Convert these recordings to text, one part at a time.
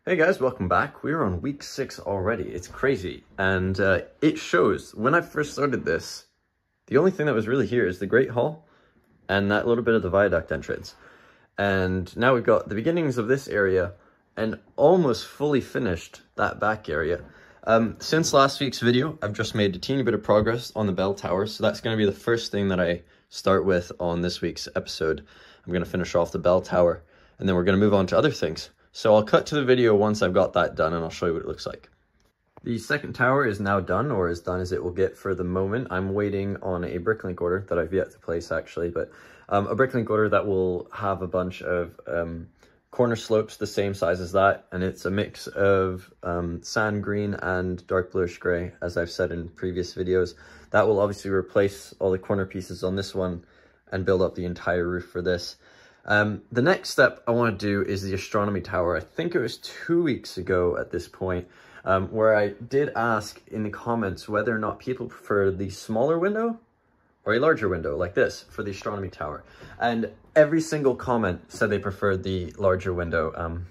Hey guys, welcome back. We're on week 6 already. It's crazy. And it shows. When I first started this, the only thing that was really here is the Great Hall and that little bit of the viaduct entrance. And now we've got the beginnings of this area and almost fully finished that back area. Since last week's video, I've just made a teeny bit of progress on the bell tower. So that's going to be the first thing that I start with on this week's episode. I'm going to finish off the bell tower and then we're going to move on to other things. So I'll cut to the video once I've got that done and I'll show you what it looks like. The second tower is now done, or as done as it will get for the moment. I'm waiting on a bricklink order that I've yet to place actually, but a bricklink order that will have a bunch of corner slopes the same size as that, and it's a mix of sand green and dark bluish gray, as I've said in previous videos. That will obviously replace all the corner pieces on this one and build up the entire roof for this. The next step I want to do is the astronomy tower. I think it was 2 weeks ago at this point, where I did ask in the comments whether or not people prefer the smaller window or a larger window like this for the astronomy tower. And every single comment said they preferred the larger window.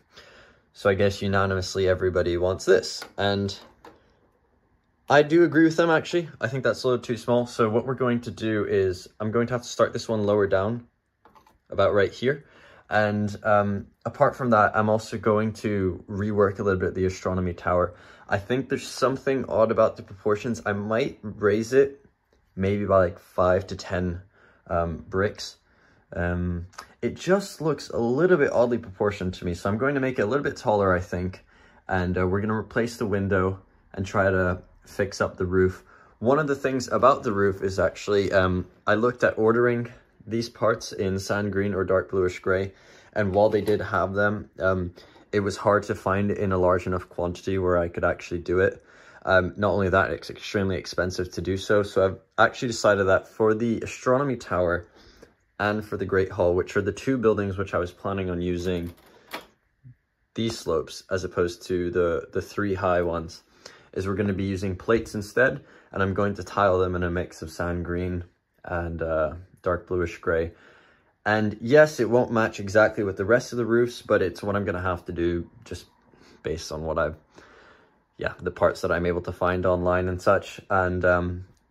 So I guess unanimously everybody wants this. And I do agree with them actually. I think that's a little too small. So what we're going to do is I'm going to have to start this one lower down, about right here. And apart from that, I'm also going to rework a little bit the astronomy tower. I think there's something odd about the proportions. I might raise it maybe by like 5 to 10 bricks. It just looks a little bit oddly proportioned to me. So I'm going to make it a little bit taller, I think. And we're going to replace the window and try to fix up the roof. One of the things about the roof is actually, I looked at ordering these parts in sand green or dark bluish gray, and while they did have them, it was hard to find in a large enough quantity where I could actually do it. Not only that, it's extremely expensive to do so. So I've actually decided that for the astronomy tower and for the Great Hall, which are the two buildings which I was planning on using these slopes as opposed to the 3 high ones, is we're going to be using plates instead, and I'm going to tile them in a mix of sand green and dark bluish gray. And yes, it won't match exactly with the rest of the roofs, but it's what I'm going to have to do just based on what the parts that I'm able to find online and such. And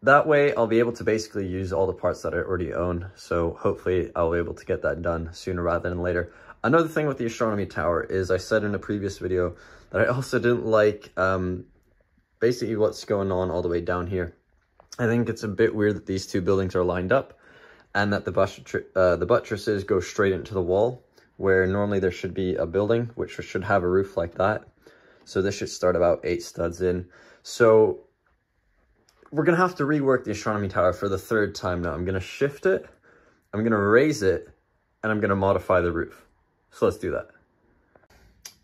that way I'll be able to basically use all the parts that I already own. So hopefully I'll be able to get that done sooner rather than later. Another thing with the astronomy tower is I said in a previous video that I also didn't like basically what's going on all the way down here. I think it's a bit weird that these two buildings are lined up and that the buttresses go straight into the wall, where normally there should be a building which should have a roof like that. So this should start about 8 studs in. So we're going to have to rework the astronomy tower for the 3rd time now. I'm going to shift it, I'm going to raise it, and I'm going to modify the roof. So let's do that.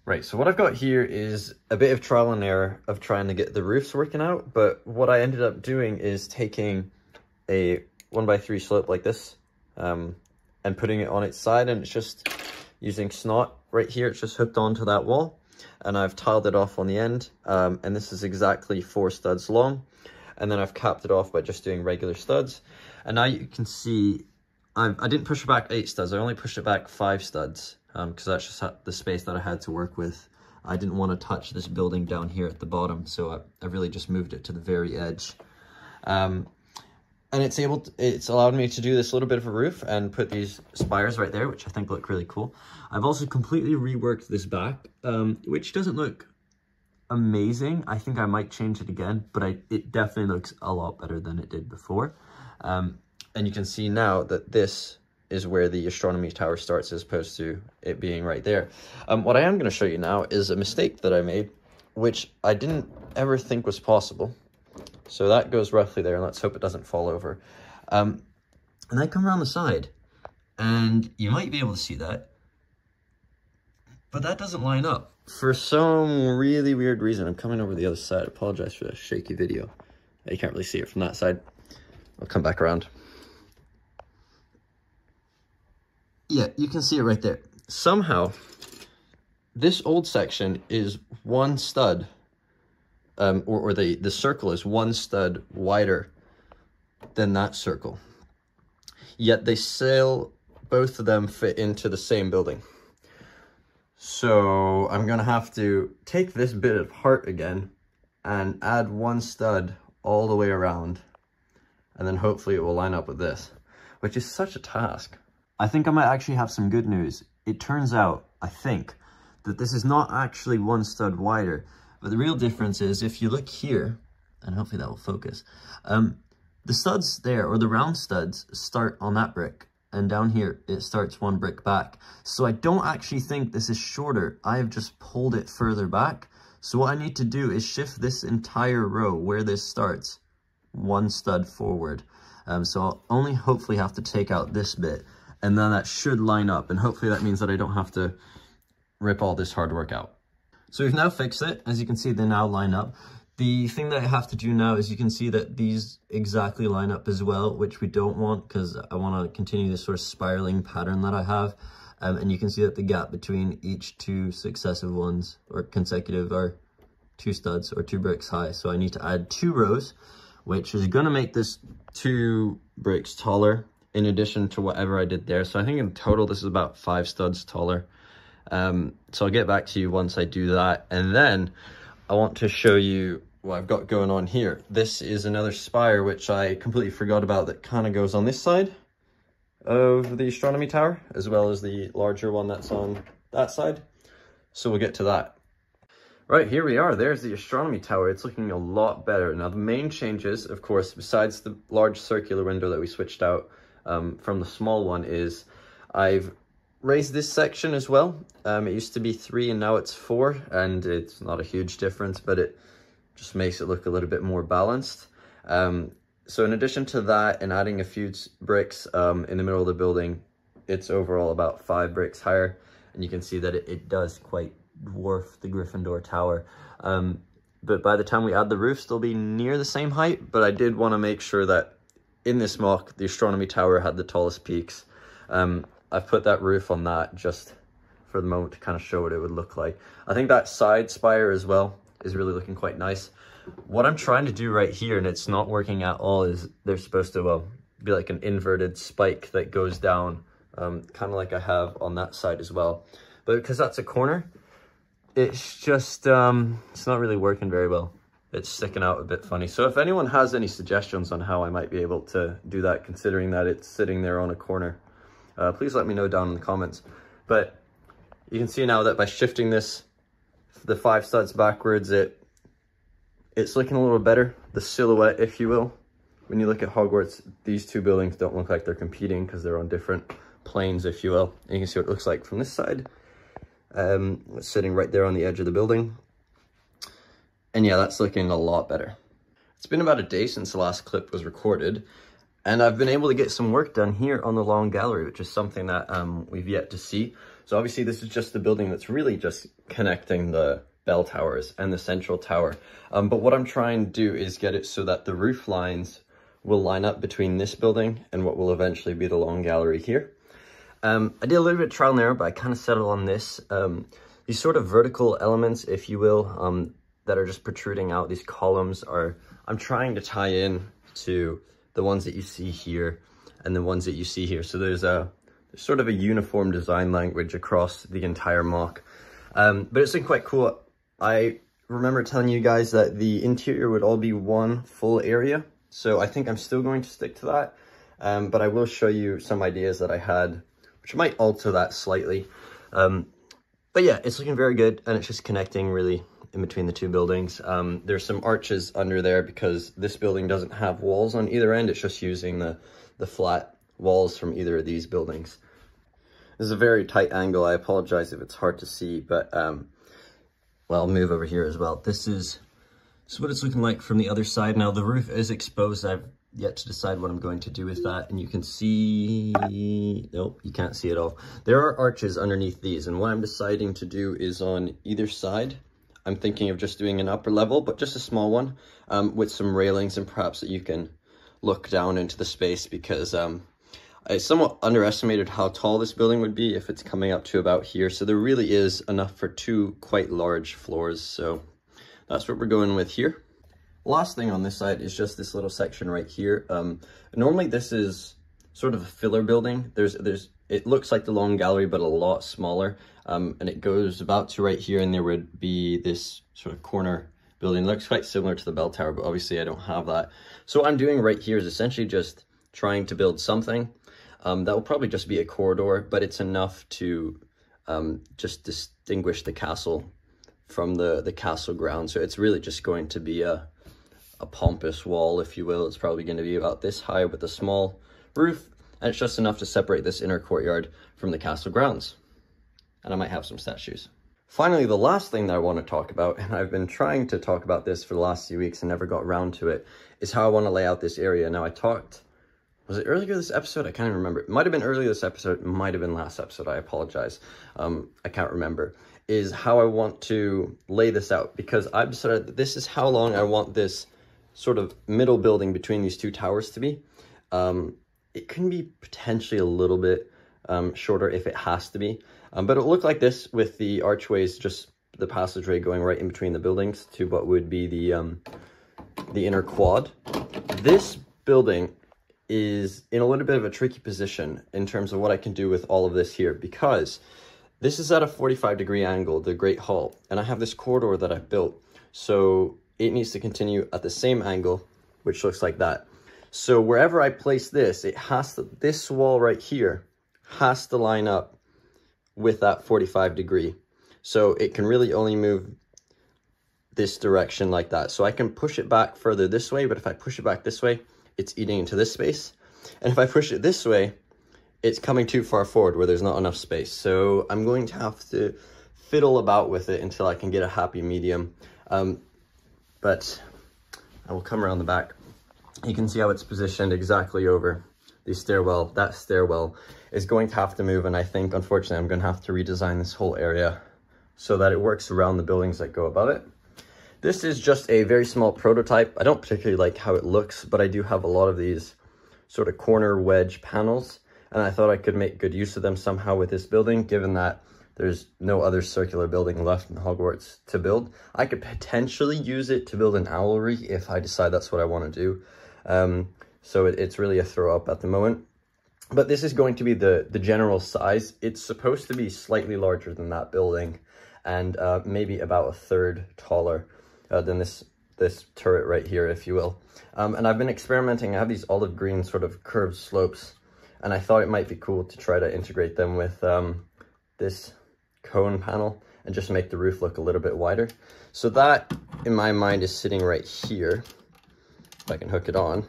Right, so what I've got here is a bit of trial and error of trying to get the roofs working out, but what I ended up doing is taking a 1x3 slope like this and putting it on its side, and it's just using snot right here. It's just hooked onto that wall, and I've tiled it off on the end, and this is exactly 4 studs long, and then I've capped it off by just doing regular studs. And now you can see I didn't push it back 8 studs, I only pushed it back 5 studs. Because that's just the space that I had to work with. I didn't want to touch this building down here at the bottom, so I really just moved it to the very edge. And it's allowed me to do this little bit of a roof and put these spires right there, which I think look really cool. I've also completely reworked this back, which doesn't look amazing. I think I might change it again, but it definitely looks a lot better than it did before. And you can see now that this is where the astronomy tower starts as opposed to it being right there. What I am going to show you now is a mistake that I made, which I didn't ever think was possible. So that goes roughly there, and let's hope it doesn't fall over. And I come around the side, and you might be able to see that, but that doesn't line up. For some really weird reason, I'm coming over the other side. I apologize for the shaky video. You can't really see it from that side. I'll come back around. Yeah, you can see it right there. Somehow, this old section is 1 stud, or the circle is 1 stud wider than that circle. Yet they both of them fit into the same building. So I'm gonna have to take this bit apart again and add one stud all the way around. And then hopefully it will line up with this, which is such a task. I think I might actually have some good news. It turns out, I think, that this is not actually one stud wider, but the real difference is if you look here, and hopefully that will focus, the studs there, or the round studs, start on that brick, and down here it starts one brick back. So I don't actually think this is shorter, I have just pulled it further back. So what I need to do is shift this entire row where this starts one stud forward. So I'll only hopefully have to take out this bit, and then that should line up, and hopefully that means that I don't have to rip all this hard work out. So we've now fixed it. As you can see, they now line up. The thing that I have to do now is you can see that these exactly line up as well, which we don't want because I want to continue this sort of spiraling pattern that I have. And you can see that the gap between each two successive ones, or consecutive, are 2 studs or 2 bricks high. So I need to add 2 rows, which is going to make this 2 bricks taller in addition to whatever I did there. So I think in total this is about 5 studs taller. So I'll get back to you once I do that. And then I want to show you what I've got going on here. This is another spire, which I completely forgot about, that kind of goes on this side of the astronomy tower, as well as the larger one that's on that side. So we'll get to that. Right, here we are. There's the astronomy tower. It's looking a lot better. Now, the main changes, of course, besides the large circular window that we switched out from the small one, is I've raised this section as well. It used to be 3 and now it's 4, and it's not a huge difference, but it just makes it look a little bit more balanced. So in addition to that, and adding a few bricks in the middle of the building, it's overall about 5 bricks higher, and you can see that it does quite dwarf the Gryffindor tower. But by the time we add the roofs, they'll be near the same height, but I did want to make sure that in this mock, the astronomy tower had the tallest peaks. I've put that roof on that just for the moment to kind of show what it would look like. I think that side spire as well is really looking quite nice. What I'm trying to do right here, and it's not working at all, is they're supposed to be like an inverted spike that goes down, kind of like I have on that side as well. But because that's a corner, it's just, it's not really working very well. It's sticking out a bit funny. So if anyone has any suggestions on how I might be able to do that, considering that it's sitting there on a corner, please let me know down in the comments. But you can see now that by shifting this, the 5 studs backwards, it's looking a little better. The silhouette, if you will. When you look at Hogwarts, these 2 buildings don't look like they're competing because they're on different planes, if you will. And you can see what it looks like from this side. It's sitting right there on the edge of the building. And yeah, that's looking a lot better. It's been about a day since the last clip was recorded, and I've been able to get some work done here on the long gallery, which is something that we've yet to see. So obviously this is just the building that's really just connecting the bell towers and the central tower. But what I'm trying to do is get it so that the roof lines will line up between this building and what will eventually be the long gallery here. I did a little bit of trial and error, but I kind of settled on this. These sort of vertical elements, if you will, that are just protruding out, these columns I'm trying to tie in to the ones that you see here and the ones that you see here. So there's sort of a uniform design language across the entire mock. But it's been quite cool. I remember telling you guys that the interior would all be one full area. So I think I'm still going to stick to that. But I will show you some ideas that I had, which might alter that slightly. But yeah, it's looking very good, and it's just connecting really in between the 2 buildings. There's some arches under there because this building doesn't have walls on either end. It's just using the flat walls from either of these buildings. This is a very tight angle. I apologize if it's hard to see, but well, I'll move over here as well. This is what it's looking like from the other side. Now the roof is exposed. I've yet to decide what I'm going to do with that, and you can see, nope, you can't see it all. There are arches underneath these, and what I'm deciding to do is on either side, I'm thinking of just doing an upper level, but just a small one, with some railings, and perhaps that you can look down into the space, because I somewhat underestimated how tall this building would be if it's coming up to about here. So there really is enough for 2 quite large floors. So that's what we're going with here. Last thing on this side is just this little section right here. Normally this is sort of a filler building. There's it looks like the long gallery, but a lot smaller. And it goes about to right here, and there would be this sort of corner building. It looks quite similar to the bell tower, but obviously I don't have that. So what I'm doing right here is essentially just trying to build something that will probably just be a corridor, but it's enough to just distinguish the castle from the castle ground. So it's really just going to be a pompous wall, if you will. It's probably going to be about this high with a small roof, and it's just enough to separate this inner courtyard from the castle grounds. And I might have some statues. Finally, the last thing that I want to talk about, and I've been trying to talk about this for the last few weeks and never got around to it, is how I want to lay out this area. Now I talked, was it earlier this episode? I can't even remember. It might have been earlier this episode, it might have been last episode, I apologize. I can't remember. Is how I want to lay this out, because I've decided that this is how long I want this sort of middle building between these two towers to be. It can be potentially a little bit shorter if it has to be, but it'll look like this with the archways, just the passageway going right in between the buildings to what would be the inner quad. This building is in a little bit of a tricky position in terms of what I can do with all of this here, because this is at a 45-degree angle, the Great Hall, and I have this corridor that I've built, so it needs to continue at the same angle, which looks like that. So wherever I place this, it has to, this wall right here has to line up with that 45-degree. So it can really only move this direction like that. So I can push it back further this way, but if I push it back this way, it's eating into this space. And if I push it this way, it's coming too far forward where there's not enough space. So I'm going to have to fiddle about with it until I can get a happy medium. But I will come around the back. You can see how it's positioned exactly over the stairwell. That stairwell is going to have to move, and I think, unfortunately, I'm going to have to redesign this whole area so that it works around the buildings that go above it. This is just a very small prototype. I don't particularly like how it looks, but I do have a lot of these sort of corner wedge panels, and I thought I could make good use of them somehow with this building, given that there's no other circular building left in Hogwarts to build. I could potentially use it to build an owlery if I decide that's what I want to do. So it's really a throw up at the moment. But this is going to be the general size. It's supposed to be slightly larger than that building, and maybe about a third taller than this turret right here, if you will. And I've been experimenting. I have these olive green sort of curved slopes, and I thought it might be cool to try to integrate them with this cone panel and just make the roof look a little bit wider. So that, in my mind, is sitting right here, if I can hook it on.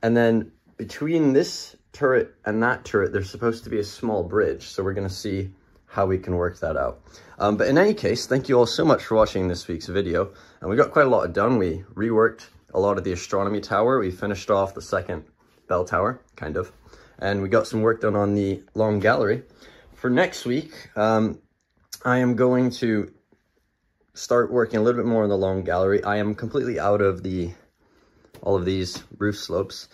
And then between this turret and that turret, there's supposed to be a small bridge. So we're going to see how we can work that out. But in any case, thank you all so much for watching this week's video. And we got quite a lot done. We reworked a lot of the astronomy tower. We finished off the second bell tower, kind of. And we got some work done on the long gallery. For next week, I am going to start working a little bit more on the long gallery. I am completely out of all of these roof slopes.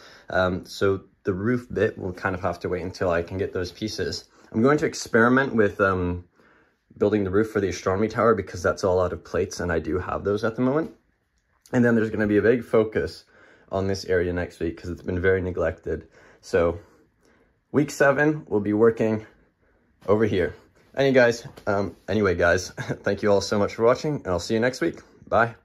So the roof bit will kind of have to wait until I can get those pieces. I'm going to experiment with building the roof for the astronomy tower, because that's all out of plates and I do have those at the moment. And then there's going to be a big focus on this area next week because it's been very neglected. So week 7, we'll be working over here. Anyway, guys, thank you all so much for watching, and I'll see you next week. Bye.